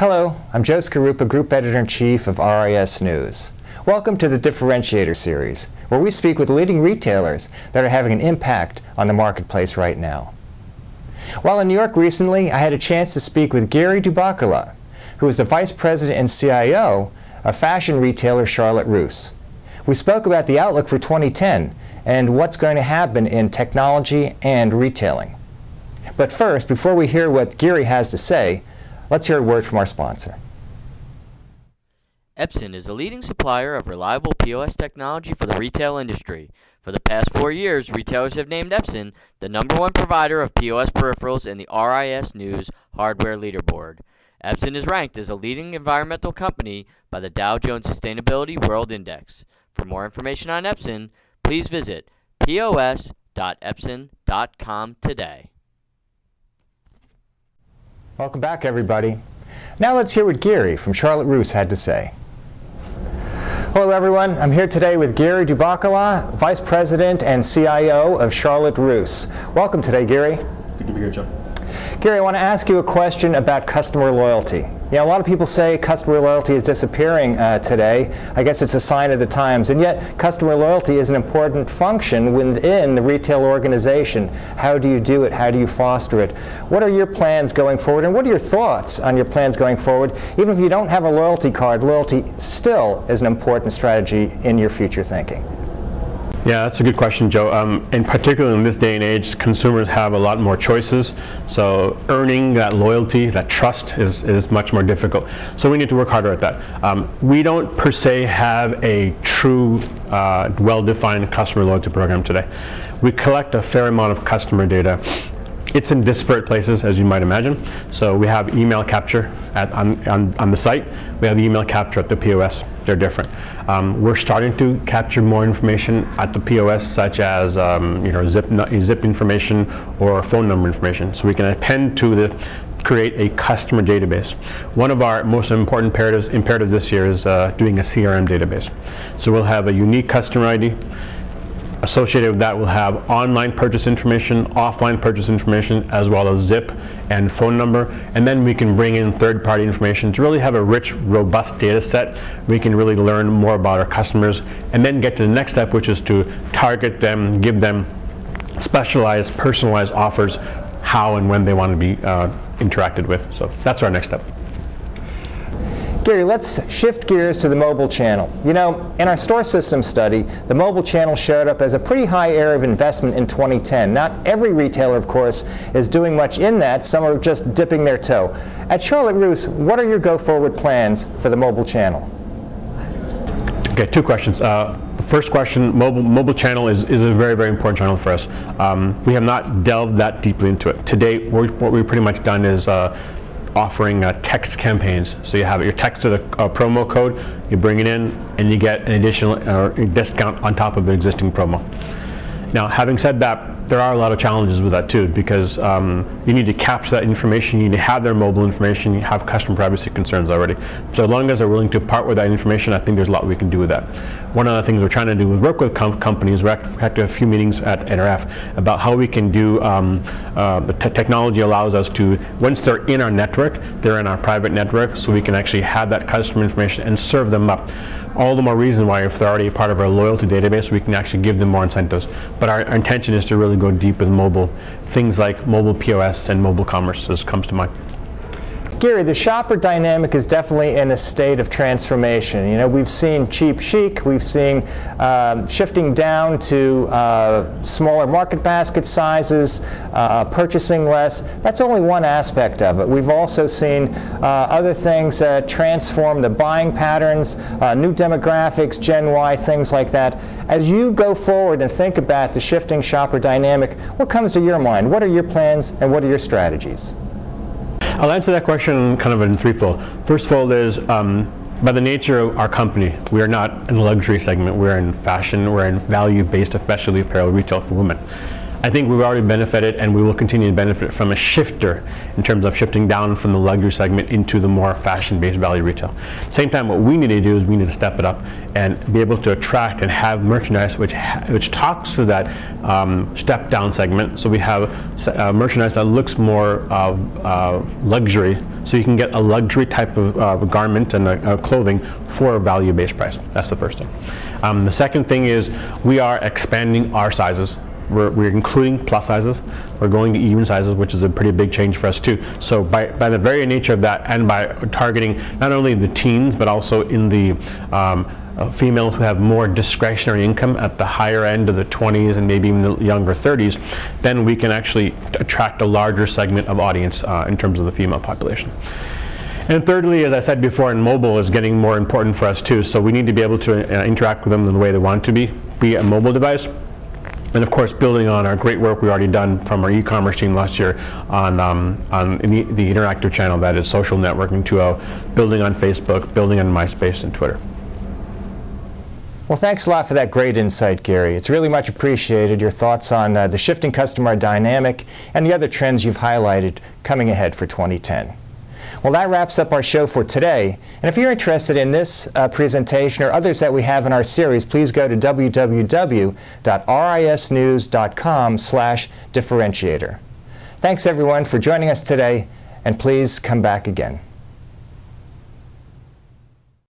Hello, I'm Joe Skorupa, Group Editor-in-Chief of RIS News. Welcome to the Differentiator series, where we speak with leading retailers that are having an impact on the marketplace right now. While in New York recently, I had a chance to speak with Giri Durbhakula, who is the Vice President and CIO of fashion retailer Charolette Russe. We spoke about the outlook for 2010 and what's going to happen in technology and retailing. But first, before we hear what Giri has to say, let's hear a word from our sponsor. Epson is a leading supplier of reliable POS technology for the retail industry. For the past 4 years, retailers have named Epson the #1 provider of POS peripherals in the RIS News Hardware Leaderboard. Epson is ranked as a leading environmental company by the Dow Jones Sustainability World Index. For more information on Epson, please visit pos.epson.com today. Welcome back, everybody. Now let's hear what Giri from Charolette Russe had to say. Hello, everyone. I'm here today with Giri Durbhakula, Vice President and CIO of Charolette Russe. Welcome today, Giri. Good to be here, Joe. Giri, I want to ask you a question about customer loyalty. You know, a lot of people say customer loyalty is disappearing today. I guess it's a sign of the times, and yet customer loyalty is an important function within the retail organization. How do you do it? How do you foster it? What are your plans going forward, and what are your thoughts on your plans going forward? Even if you don't have a loyalty card, loyalty still is an important strategy in your future thinking. Yeah, that's a good question, Joe. In particular, in this day and age, consumers have a lot more choices. So earning that loyalty, that trust is much more difficult. So we need to work harder at that. We don't per se have a true, well-defined customer loyalty program today. We collect a fair amount of customer data. It's in disparate places, as you might imagine. So we have email capture on the site. We have email capture at the POS. They're different. We're starting to capture more information at the POS, such as zip information or phone number information. So we can append to create a customer database. One of our most important imperatives this year is doing a CRM database. So we'll have a unique customer ID. Associated with that, we'll have online purchase information, offline purchase information, as well as zip and phone number. And then we can bring in third-party information to really have a rich, robust data set. We can really learn more about our customers and then get to the next step, which is to target them, give them specialized, personalized offers, how and when they want to be interacted with. So that's our next step. Giri, let's shift gears to the mobile channel. You know, in our store system study, the mobile channel showed up as a pretty high area of investment in 2010. Not every retailer, of course, is doing much in that. Some are just dipping their toe. At Charolette Russe, what are your go-forward plans for the mobile channel? Okay, two questions. The first question, mobile channel is a very, very important channel for us. We have not delved that deeply into it. To date, what we've pretty much done is offering text campaigns. So you have your text to the promo code, you bring it in, and you get an additional discount on top of the existing promo. Now, having said that, there are a lot of challenges with that too, because you need to capture that information, you need to have their mobile information, you have customer privacy concerns already. So as long as they're willing to part with that information, I think there's a lot we can do with that. One of the things we're trying to do is work with companies. We had a few meetings at NRF about how we can do, the technology allows us to, once they're in our network, they're in our private network, so we can actually have that customer information and serve them up. All the more reason why, if they're already a part of our loyalty database, we can actually give them more incentives. But our intention is to really go deep with mobile, things like mobile POS and mobile commerce, as comes to mind. Giri, the shopper dynamic is definitely in a state of transformation. You know, we've seen cheap chic, we've seen shifting down to smaller market basket sizes, purchasing less. That's only one aspect of it. We've also seen other things transform the buying patterns, new demographics, Gen Y, things like that. As you go forward and think about the shifting shopper dynamic, what comes to your mind? What are your plans and what are your strategies? I'll answer that question kind of in threefold. First fold is, by the nature of our company, we are not in the luxury segment. We're in fashion, we're in value-based, especially apparel retail for women. I think we've already benefited, and we will continue to benefit from a shifter in terms of shifting down from the luxury segment into the more fashion-based value retail. Same time, what we need to do is we need to step it up and be able to attract and have merchandise which talks to that step-down segment. So we have merchandise that looks more luxury, so you can get a luxury type of garment and clothing for a value-based price. That's the first thing. The second thing is we are expanding our sizes. We're including plus sizes. We're going to even sizes, which is a pretty big change for us too. So by the very nature of that, and by targeting not only the teens, but also in the females who have more discretionary income at the higher end of the 20s and maybe even the younger 30s, then we can actually attract a larger segment of audience in terms of the female population. And thirdly, as I said before, and mobile is getting more important for us too. So we need to be able to interact with them in the way they want to be a mobile device. And of course, building on our great work we already done from our e-commerce team last year on the interactive channel that is Social Networking 2.0, building on Facebook, building on MySpace and Twitter. Well, thanks a lot for that great insight, Gary. It's really much appreciated, your thoughts on the shifting customer dynamic and the other trends you've highlighted coming ahead for 2010. Well, that wraps up our show for today. And if you're interested in this presentation or others that we have in our series, please go to www.risnews.com/differentiator. Thanks, everyone, for joining us today, and please come back again.